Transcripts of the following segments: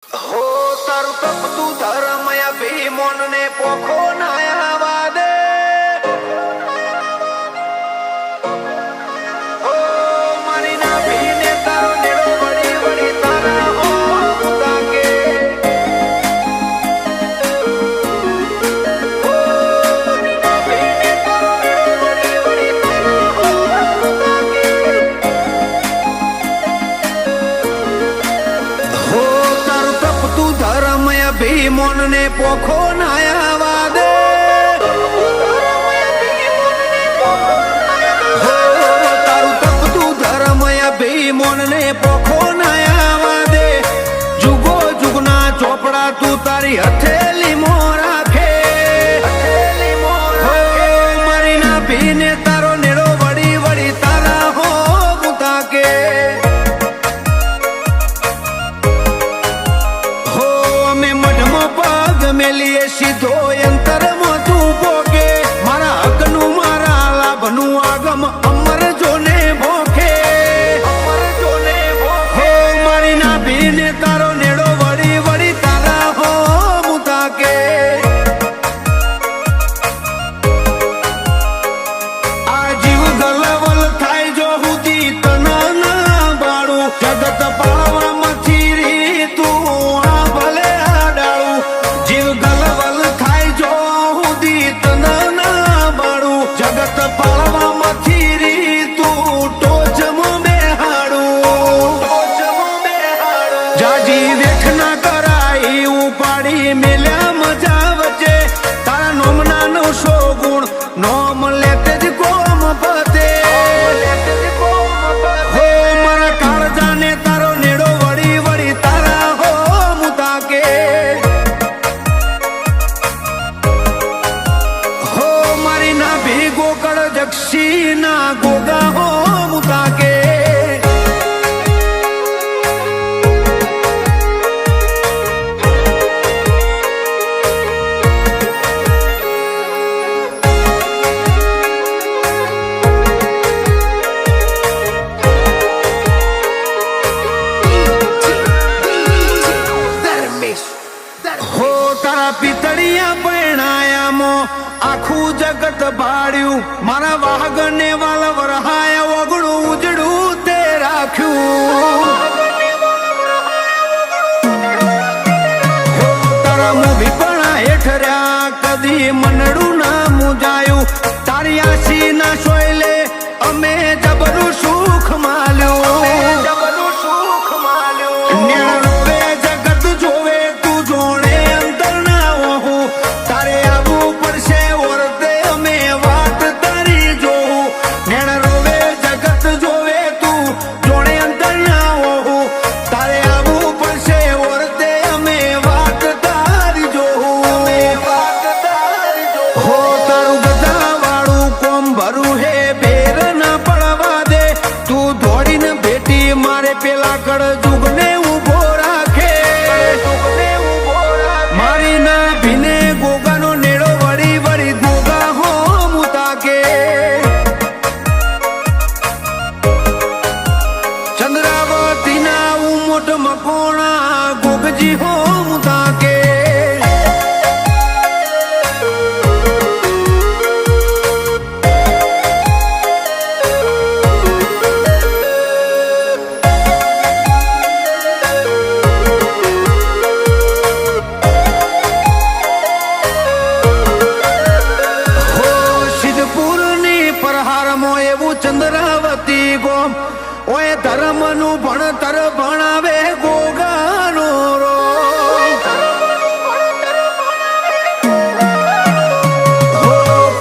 हो तारू तप तू धर्मय भीमोन ने पोखो नाया वादे हो मारी ना भीने तारो नेड़ो बड़ी बड़ी तारा हो खुदा के हो ना भीने तारो नेड़ो बड़ी बड़ी तारा हो खुदा के हो तारू तप तू धर्मय भीमोन ने पोखो नाया वादे हो तारू तप तू धर्मय भीमोन ने पोखो नाया वादे जुगो जुगना चोपड़ा तू तारी हथेली मों राखे हो मारी ना भीने तारो नेड़ो वड़ी वड़ी तारा हो मुता के हो અમે મઢમાં પગ મેલીએ સીધો અંતરમાં તું પોકે મારા હકનું મારા લાભનું આગમ અમર જોને ભોખે હો મારી ના ભીને તારો નેડો વળી વળી તારા હો મુતા કે આ જીવ ગલવલ થાય જો હુદી તના ના બાળું જગત પાળવામાં રી તું આ ભલે આડાળું જીવ ગલવલ થાય જો હુદી તના ના બાળું જગત પાળવામાં રી તું ટોચમાં બેહાડું જાજી વેખ ના કરાઈ ઉપાડી મેલ્યા મજા વચ્ચે તારા નોમના નો શોગુણ નોમ લેતે જ કોમ પતે હો મારા કાળજાને તારો નેડો વળી વળી તારા હો મુતા કે हो मारी ना भी गोकड़ जक्षी ना गोगा हो मुता के हो तारा पितड़िया पैणाया मो आखू जगत भाड़्यू मारा वाहगने वाला वरहाया वगड़ू उजड़ू ते राख्यू हो तारा मुभी पणा हेठर्या कदी मनड़ू ना मुजायू तारी आशी ना सोयले अमे जबरू सुख माल्यो न्याण रोवे जगत जोवे तू जोड़े अंतर ना हो तारे आबू पड़शे वरते अमे वाट तारी जो न्याण रोवे जगत जोवे तू जोड़े अंतर ना हो तारे आबू पड़शे वरते अमे वाट तारी जो हो तारू गधा वाळू कोम भरू हे बेर ना पड़वा दे तू दौड़ीने भेटी मारे पेला कड़ जुगने उभो राखे मारी ना भीने गोगानो नेड़ो वड़ी वड़ी गोगा हो मुता के चंद्रावती ना उमोट मकोणा गोगजी हो मुता के हो सिद्धपुर नी प्रहार मो एवं चंद्रावती गोम ओए धर्म नु भणतर भणावे गोगानो रो हो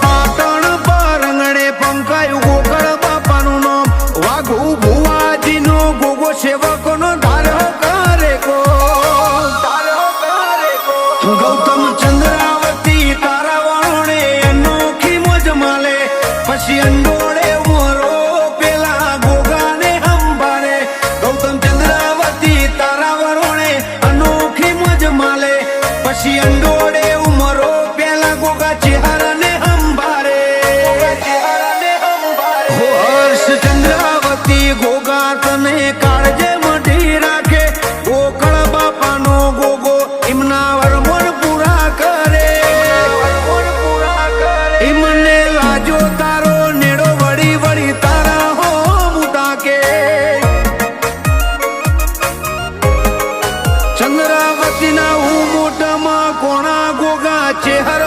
पाटण परंगणे पंकायु गोकळ बापानु नाम वाघू भुवाजी नो गोगो सेवक नो धारो करे को गौतम चंद्रावती तारा वाणे अनोखी मोज माले पछी अंडोळे मोरो पेला गोगाने हंबारे गौतम चंद्रावती तारा वाणे अनोखी मोज माले पछी अंडोळे उमरो पेला गोगा चेहराने हंबारे हो हर्ष चंद्रावती गोगा तने काळजे मढी राखे गोकळ बापानो ચહેરા